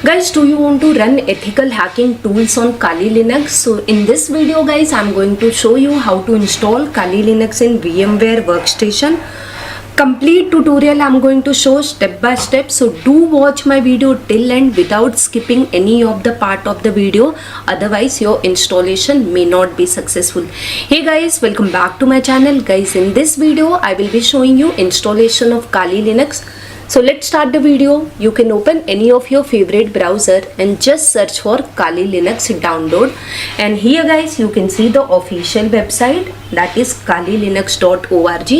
Guys, do you want to run ethical hacking tools on Kali Linux? So in this video guys, I'm going to show you how to install Kali Linux in VMware Workstation. Complete tutorial I'm going to show step by step, so do watch my video till end without skipping any of the part of the video, otherwise your installation may not be successful. Hey guys, welcome back to my channel. Guys, in this video I will be showing you installation of Kali Linux. So let's start the video. You can open any of your favorite browser and just search for Kali Linux download, and here guys you can see the official website, that is kalilinux.org.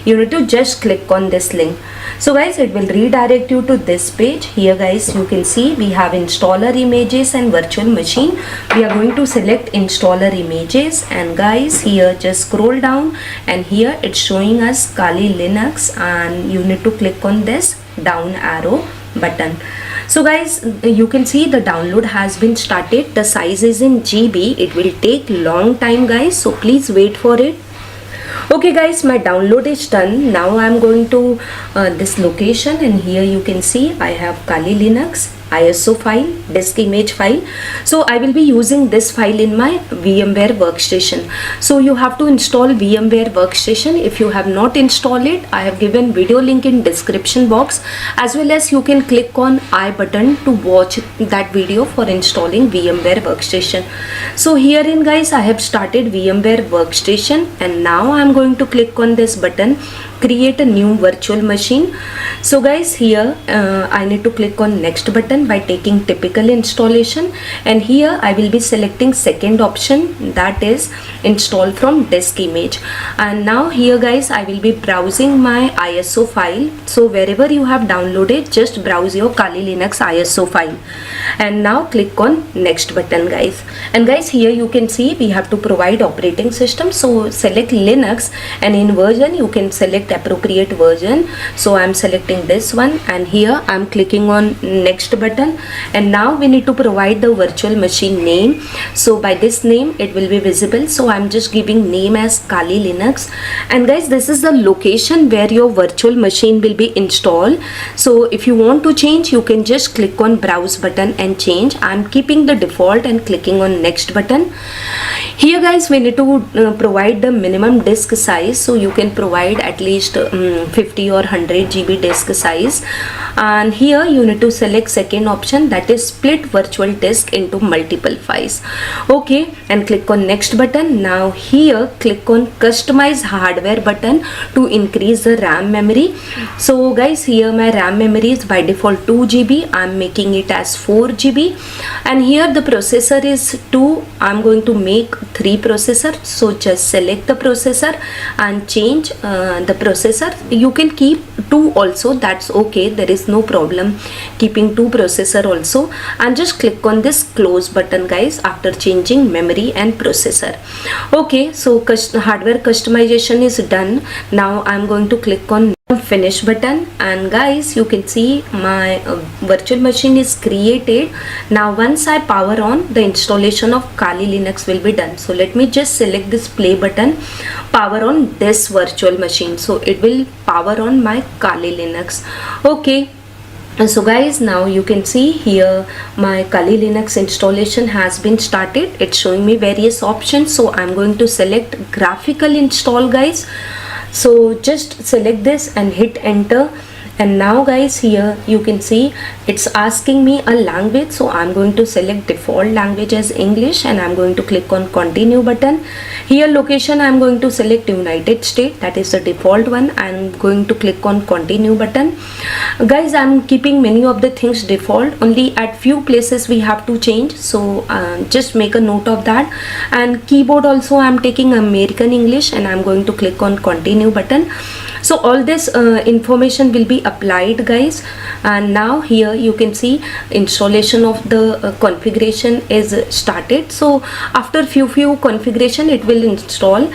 You need to just click on this link. So guys, it will redirect you to this page. Here guys you can see we have installer images and virtual machine. We are going to select installer images, and guys here just scroll down, and here it's showing us Kali Linux, and you need to click on this down arrow button. So guys, you can see the download has been started. The size is in GB. It will take long time guys, so please wait for it. Okay guys, my download is done. Now I'm going to this location, and here you can see I have Kali Linux ISO file, disk image file. So I will be using this file in my VMware Workstation. So you have to install VMware Workstation. If you have not installed it, I have given video link in description box, as well as you can click on I button to watch that video for installing VMware Workstation. So herein guys, I have started VMware Workstation, and now I'm going to click on this button, create a new virtual machine. So guys, here I need to click on next button by taking typical installation, and here I will be selecting second option, that is install from disk image. And now here guys, I will be browsing my ISO file. So wherever you have downloaded, just browse your Kali Linux ISO file, and now click on next button guys. And guys, here you can see we have to provide operating system, so select Linux, and in version you can select appropriate version. So I'm selecting this one, and here I'm clicking on next button, and now we need to provide the virtual machine name. So by this name it will be visible, so I'm just giving name as Kali Linux. And guys, this is the location where your virtual machine will be installed. So if you want to change, you can just click on browse button and change. I'm keeping the default and clicking on next button. Here guys, we need to provide the minimum disk size, so you can provide at least 50 or 100 GB disk size. And here you need to select second option, that is split virtual disk into multiple files. Okay, and click on next button. Now here click on customize hardware button to increase the RAM memory. So guys, here my RAM memory is by default 2 GB. I'm making it as 4 GB, and here the processor is 2. I'm going to make 3 processor, so just select the processor and change the processor. You can keep 2 also, that's okay, there is no problem keeping 2 processor also. And just click on this close button guys after changing memory and processor. Okay, so hardware customization is done. Now I'm going to click on finish button, and guys you can see my virtual machine is created. Now once I power on, the installation of Kali Linux will be done. So let me just select this play button, power on this virtual machine, so it will power on my Kali Linux. Okay, so guys, now you can see here my Kali Linux installation has been started. It's showing me various options, so I'm going to select graphical install guys. So just select this and hit enter, and now guys here you can see it's asking me a language, so I'm going to select default language as English, and I'm going to click on continue button. Here location I'm going to select United States, that is the default one. I'm going to click on continue button. Guys, I'm keeping many of the things default, only at few places we have to change, so just make a note of that. And keyboard also I'm taking American English, and I'm going to click on continue button. So all this information will be applied guys. And now here you can see installation of the configuration is started. So after few configuration it will install.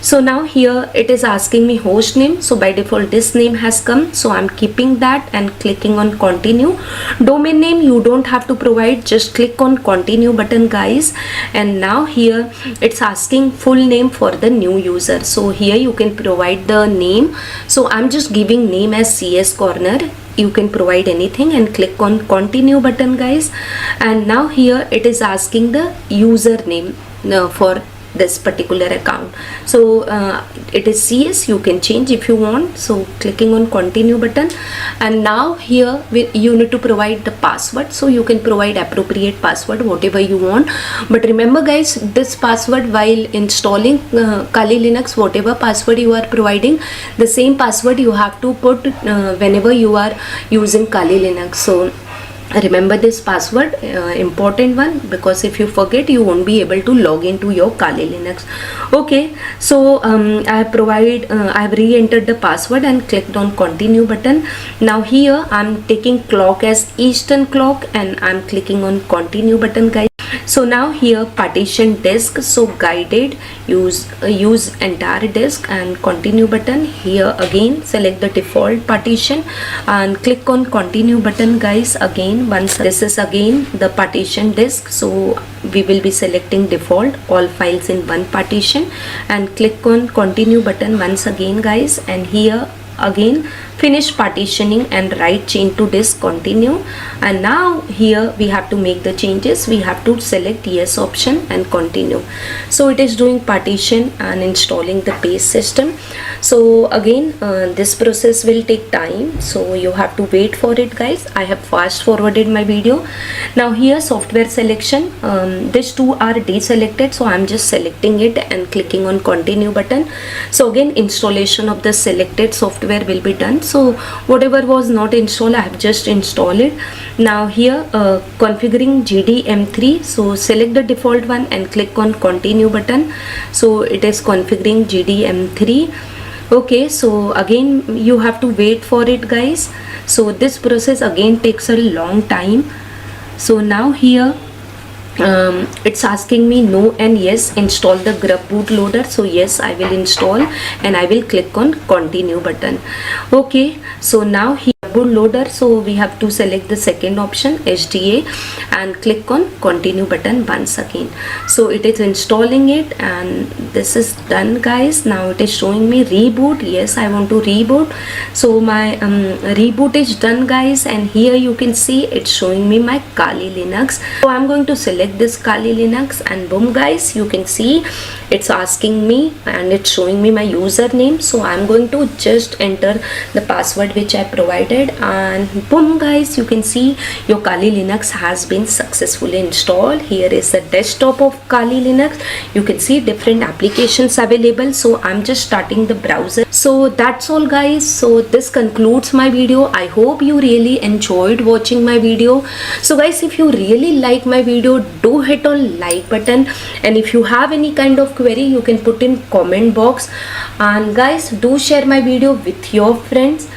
So now here it is asking me host name, so by default this name has come, so I'm keeping that and clicking on continue. Domain name you don't have to provide, just click on continue button guys. And now here it's asking full name for the new user, so here you can provide the name. So I'm just giving name as CS Corner. you can provide anything, and click on continue button guys. And now here it is asking the username for this particular account. So it is CS, you can change if you want. So clicking on continue button, and now here you need to provide the password. So you can provide appropriate password whatever you want, but remember guys, this password while installing Kali Linux, whatever password you are providing, the same password you have to put whenever you are using Kali Linux. So remember this password, important one, because if you forget you won't be able to log into your Kali Linux. Okay, so I have re-entered the password and clicked on continue button. Now here I'm taking clock as Eastern clock, and I'm clicking on continue button guys. So now here partition disk, so guided, use entire disk, and continue button. Here again select the default partition and click on continue button guys. Again, once this is again the partition disk, so we will be selecting default, all files in one partition, and click on continue button once again guys. And here again finish partitioning and write change to disk, continue. And now here we have to make the changes. We have to select yes option and continue. So it is doing partition and installing the base system. So again this process will take time, so you have to wait for it guys. I have fast forwarded my video. Now here software selection, these two are deselected, so I'm just selecting it and clicking on continue button. So again installation of the selected software will be done. So whatever was not installed, I have just installed it. Now here configuring GDM3, so select the default one and click on continue button. So it is configuring GDM3. Okay, so again you have to wait for it guys. So this process again takes a long time. So now here it's asking me no and yes, install the grub bootloader. So yes, I will install, and I will click on continue button. Okay, so now here bootloader, so we have to select the second option HDA and click on continue button once again. So it is installing it, and this is done guys. Now it is showing me reboot. Yes, I want to reboot. So my reboot is done guys, and here you can see it's showing me my Kali Linux. So I'm going to select this Kali Linux, and boom guys, you can see it's asking me and it's showing me my username. So I'm going to just enter the password which I provided, and boom guys, you can see your Kali Linux has been successfully installed. Here is the desktop of Kali Linux. You can see different applications available. So I'm just starting the browser. So that's all guys. So this concludes my video. I hope you really enjoyed watching my video. So guys, if you really like my video, do hit on like button, and if you have any kind of query, you can put in comment box. And guys, do share my video with your friends.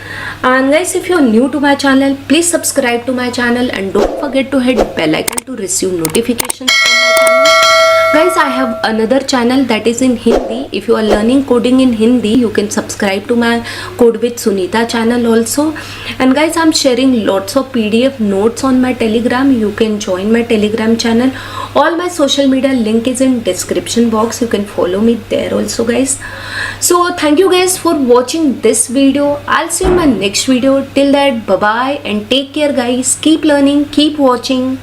And guys, if you're new to my channel, please subscribe to my channel, and don't forget to hit bell icon to receive notifications from my channel. Guys, I have another channel that is in Hindi. If you are learning coding in Hindi, you can subscribe to my Code with Sunita channel also. And guys, I'm sharing lots of PDF notes on my Telegram. You can join my Telegram channel. All my social media link is in description box. You can follow me there also guys. So thank you guys for watching this video. I'll see you in my next video. Till that, bye bye and take care guys. Keep learning, keep watching.